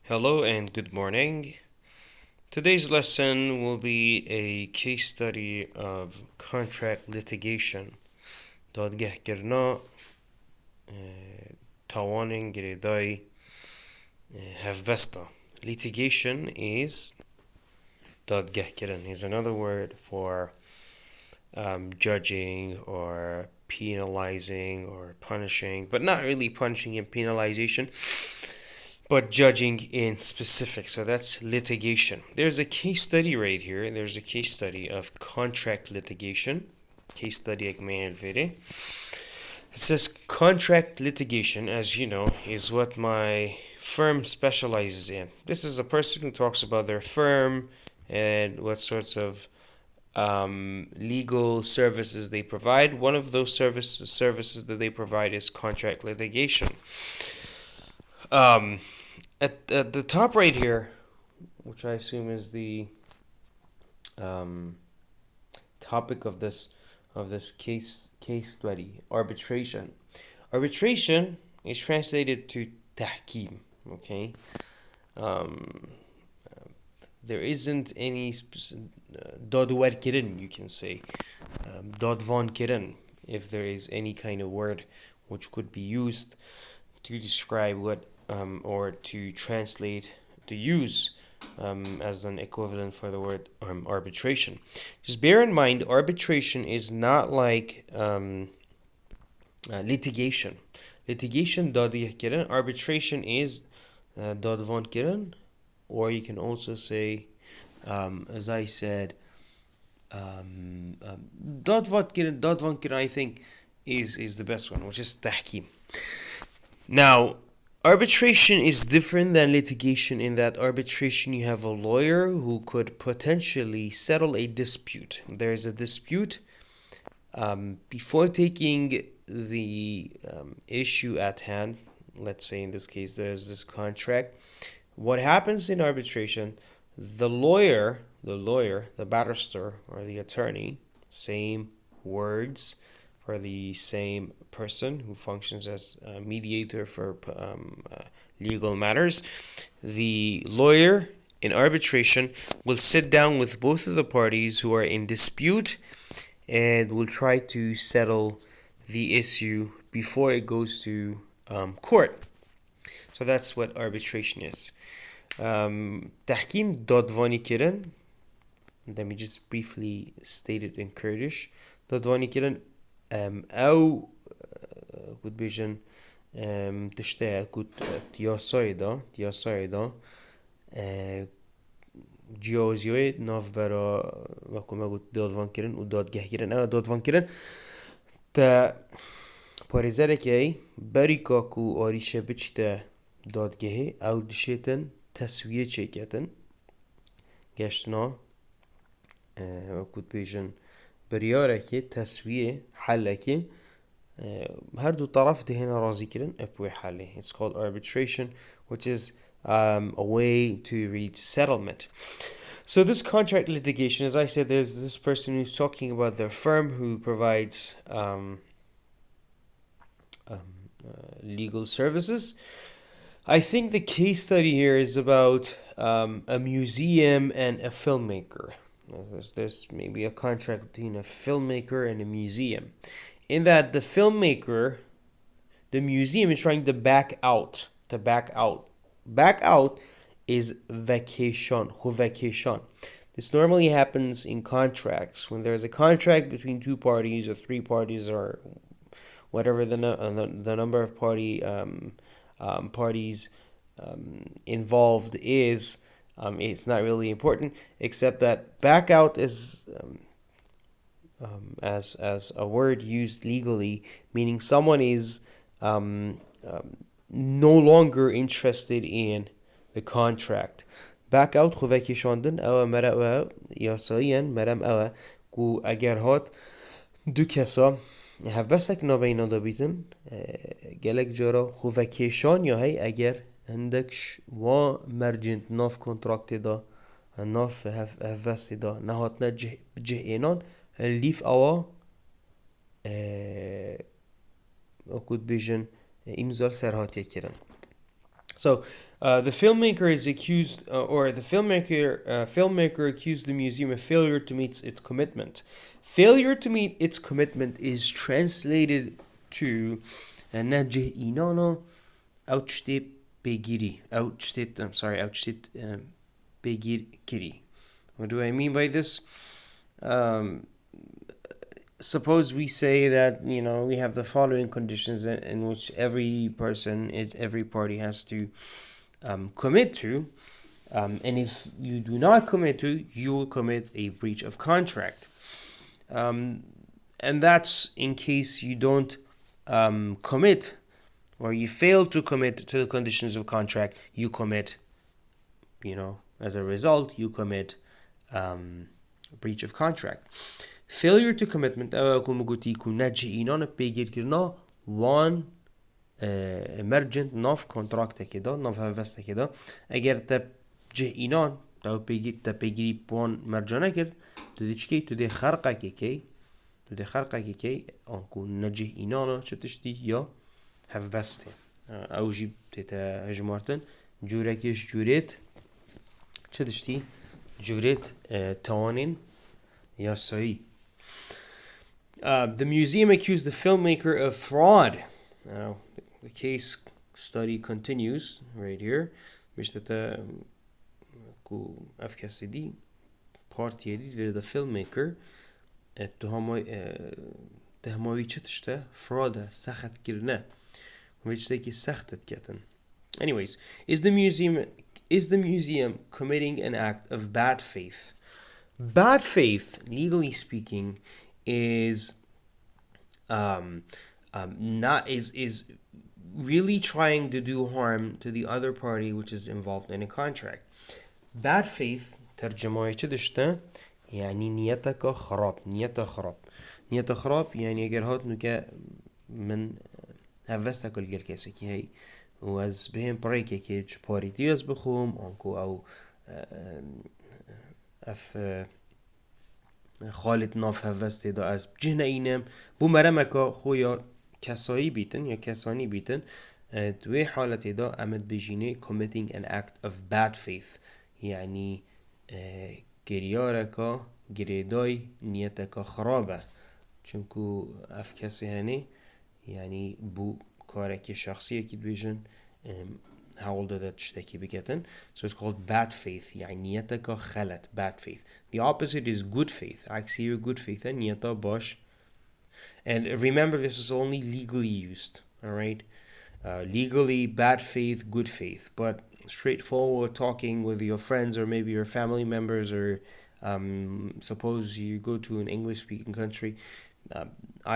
Hello and good morning. Today's lesson will be a case study of contract litigation. دادگاه کردن تاوان گریدای هفوستا. Litigation is دادگاه کردن is another word for judging or penalizing or punishing, but not really punishing and penalization, but judging in specific. So that's litigation. There's a case study right here. There's a case study of contract litigation. Case study It says contract litigation, as you know, is what my firm specializes in. This is a person who talks about their firm and what sorts of legal services they provide. One of those services that they provide is contract litigation. At the top right here, which I assume is the topic of this case study, arbitration. Arbitration is translated to tahkim. Okay, there isn't any dodwar kirin, you can say dodvan kirin, if there is any kind of word which could be used to describe what or to translate to use as an equivalent for the word arbitration. Just bear in mind, arbitration is not like litigation. Litigation dodiyah kiran, arbitration is dodvan kiran, or you can also say, as I said, dodvan kiran, I think is the best one, which is tahkim. Now, arbitration is different than litigation in that arbitration you have a lawyer who could potentially settle a dispute. There is a dispute before taking the issue at hand. Let's say in this case there's this contract. What happens in arbitration, the barrister or the attorney, same words for the same person who functions as a mediator for legal matters. The lawyer in arbitration will sit down with both of the parties who are in dispute and will try to settle the issue before it goes to court. So that's what arbitration is. تحكيم دادوانی کردن. Let me just briefly state it in Kurdish. دادوانی کردن او گود بیشن تشته گود تیاسای دا جیازیوی ناف برا وکومه گود دادوان کردن و دادگه کردن او دادوان کردن تا پاریزره که بری کاکو آریشه بچیده دادگهی او دشیتن تسویه چیکتن گشتنا وکود بیشن بریاره که تسویه حله که هر دو طرف دهنا راضی کردن ابوی حله. It's called arbitration, which is a way to reach settlement. So this contract litigation, as I said, there's this person who's talking about their firm who provides legal services. I think the case study here is about a museum and a filmmaker. There's maybe a contract between a filmmaker and a museum. In that the museum is trying to back out. Back out is vacation. This normally happens in contracts. When there's a contract between two parties or three parties or whatever the number of parties involved is, it's not really important, except that back out is as a word used legally, meaning someone is no longer interested in the contract. Back out خواه کشاندن او مره او یاسایین مرم او کو اگر هات دو کسا هفوسک نابینا دابیتن گلک جارا خواه کشان یا هی اگر هندکش و مرجنت ناف کنترکت دا ناف هفوسی دا نهاتنا جه اینان لیف اوا اکود بیشن امزال سرهاتیه کرن. So The filmmaker is accused, or the filmmaker accused the museum of failure to meet its commitment. Failure to meet its commitment is translated to نجه اینانو اوچته بگیری اوچته I'm sorry اوچته بگیر کری. What do I mean by this? Suppose we say that we have the following conditions in which every party has to commit to, and if you do not commit to, you will commit a breach of contract, and that's in case you don't commit, or you fail to commit to the conditions of contract. You commit, as a result, you commit breach of contract. Failure to commitment وان emergent ناف contract كده ناف هفسته كده اگر تبجه اینان تا بگیری بوان مرجانه کرد تو دی چکی تو دی خرقه کی آنکو نجه اینانا چه تشتی یا هفبسته او جیب تیتا هجمارتن جورکش جورت چه تشتی جورت توانین یا سایی. The museum accused the filmmaker of fraud. Now, the case study continues right here. Mishta ku afkasidi party edit the filmmaker تهموی چتشته fraud سخت کرنه which they سختت کتن. Anyways, is the museum committing an act of bad faith? Bad faith, legally speaking, is really trying to do harm to the other party which is involved in a contract. Bad faith ترجمة چدشته يعني نيتك خراب نيت خراب يعني اگر هات نوكا من هفستك الجل كاسي كي هي واز بهم بريكي كي جباري دياز بخوم انكو او اف خالد ناف هفسته دا از جهن اینم بو مرمکا خویا کسایی بیتن یا کسانی بیتن دوی حالت دا امد بجینه committing an act of bad faith یعنی گریارکا گریدای نیتکا خرابه چونکو اف کسی هنه یعنی بو کارکی شخصیه که بیجن حول داده تشتکی بگتن. So it's called bad faith یعنی نیتکا خلط bad faith. The opposite is good faith. عکسی good faith نیتا باش. And remember, this is only legally used, alright? Legally, bad faith, good faith. But straightforward talking with your friends or maybe your family members, or suppose you go to an English-speaking country,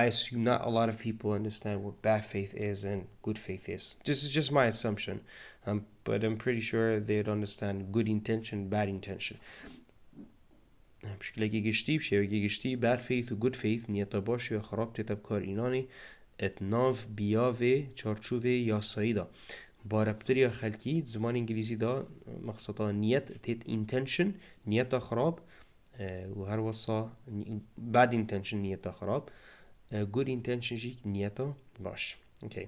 I assume not a lot of people understand what bad faith is and good faith is. This is just my assumption, but I'm pretty sure they'd understand good intention, bad intention. بشكل گشتی بشه گشتی bad faith و good faith نیتا باشه یا خراب تتب کار اینانی اتناف بیاوه چارچوه یاسایی دا با ربطری خلکی زمان انگلیسی دا مقصدا نیت تیت intention نیتا خراب و هر وصا bad intention نیتا خراب good intention جیک نیتا باش. Okay.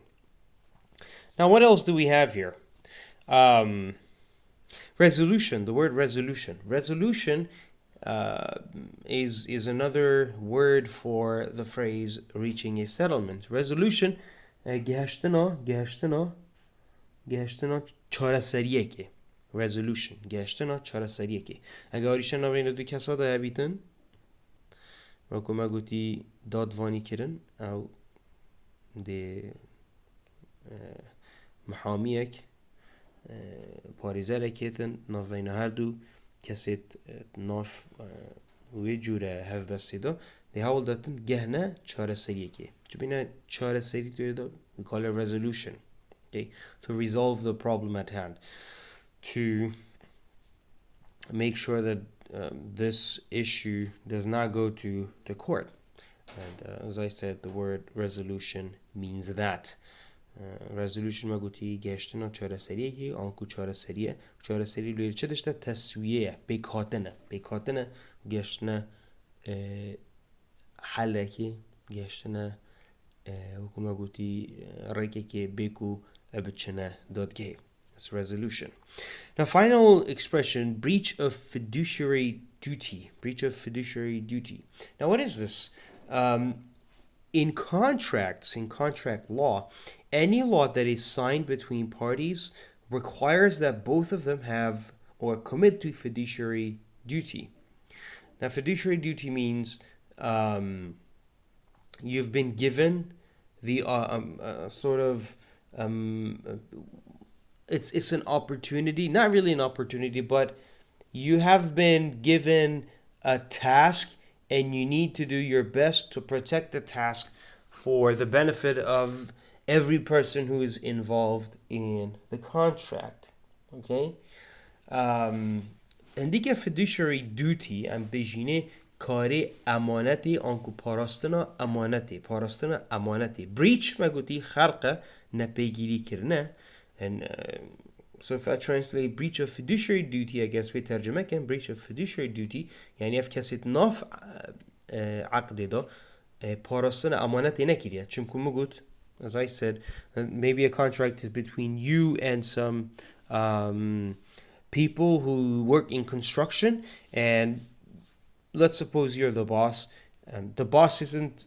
Now what else do we have here? Resolution, the word resolution. Resolution is another word for the phrase reaching a settlement. Resolution گهشتنا چارەسەریە که resolution گهشتنا چارەسەریە که اگه آریشن نوین دو کسا دا بیتن وکو ما گوتی دادوانی کرن او دی محامیک پاریزه کتن نوین هر دو کسیت ناف وی جوره هف بسیده دی هاول داتن گهنه چارەسەریە که چو بینه چارەسەری توی دا we call it resolution. Okay, to resolve the problem at hand, to make sure that this issue does not go to court. And as I said, the word resolution means that. Resolution ما گویی گشتنا چارەسەریه که آنکو چارەسەری لویر چه داشته تسویه بیکاتنه گشتنا حله که گشتنا وکو ما گویی ریکه که بیکو بچنه دادگاه. this resolution. Now, final expression, breach of fiduciary duty. Breach of fiduciary duty. Now, what is this? In contract law, any law that is signed between parties requires that both of them have or commit to fiduciary duty. Now, fiduciary duty means you've been given the sort of it's an opportunity, not really an opportunity, but you have been given a task and you need to do your best to protect the task for the benefit of every person who is involved in the contract. Okay? Indica fiduciary duty ام بجینه کاری امانتی آنکو پاراستنا امانتی breach مگوتی خرقه نپیگیری کرنه. And so if I translate breach of fiduciary duty, I guess we ترجمه کن breach of fiduciary duty یعنی اف کسی ناف عقد دا پاراستن امانتی نکریه. چونکو مگوت, as I said, maybe a contract is between you and some people who work in construction, and let's suppose you're the boss. The boss isn't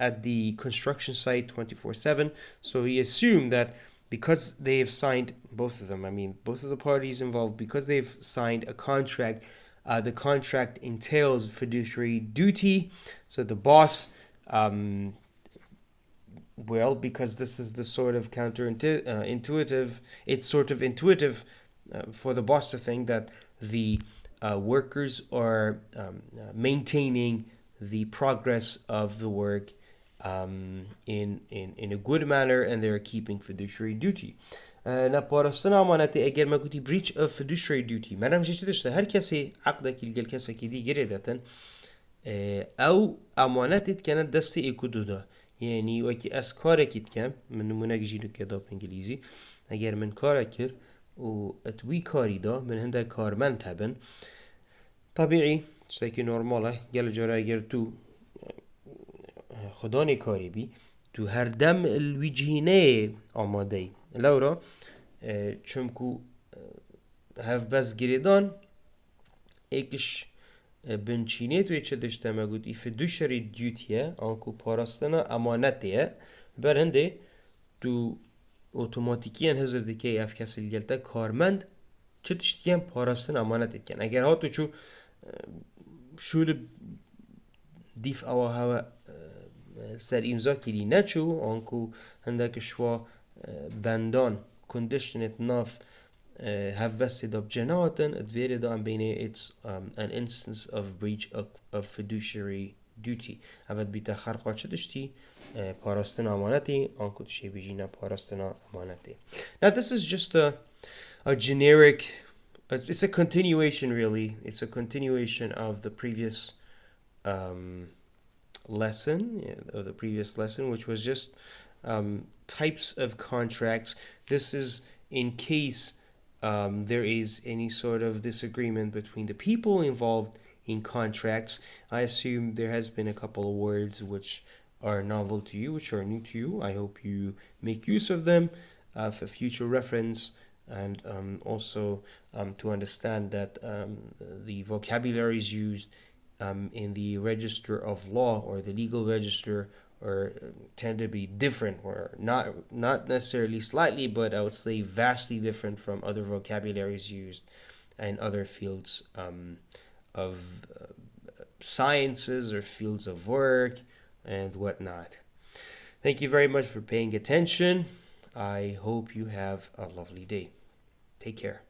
at the construction site 24/7, so he assumed that because they've signed, both of them, I mean both of the parties involved, because they've signed a contract, the contract entails fiduciary duty. So the boss, well, because this is the sort of intuitive, it's sort of intuitive for the boss to think that the workers are maintaining the progress of the work in a good manner, and they're keeping fiduciary duty. Na پاراستن امانتی اگر ما گویی breach of fiduciary duty منم چیزی داشته هر کسی عقده که الگل کسی که دیگری داتن او امانتت کنه دست ایکودو دا یعنی وکی از کاره کت کم من نمونه گجیلو که دا بانگلیزی اگر من کاره کر و اتوی کاری دا من هنده کارمند تبن طبیعی چطور نرماله گل جاره اگر تو خدانی کاری بی تو هر دم الویجینه آماده لورا چونکو هف بس گریدان ایکش بنچینه توی چه داشته مگود ای فیدوشری دیوتیه آنکو پاراستنا امانتیه برهنده تو اوتوماتیکی هزر دیگه اف کسی گلتا کارمند چه تشتیم پاراستن امانت کن اگر ها تو چو شور دیف او هوا سر امضا کردی نچو آنکو هندک شوا بندان conditioned enough have vested of جناتن ادویره دا ام بینه it's an instance of breach of fiduciary duty اول بیتا خرقا چه داشتی پاراستن امانتی آنکو تشی بجینا پاراستن امانتی. Now this is just a generic, it's a continuation really, it's a continuation of the previous lesson, which was just types of contracts. This is in case there is any sort of disagreement between the people involved in contracts. I assume there has been a couple of words which are novel to you, which are new to you. I hope you make use of them for future reference, and also to understand that the vocabularies used in the register of law or the legal register or tend to be different, or not necessarily slightly, but I would say vastly different from other vocabularies used in other fields of sciences or fields of work and whatnot. Thank you very much for paying attention. I hope you have a lovely day. Take care.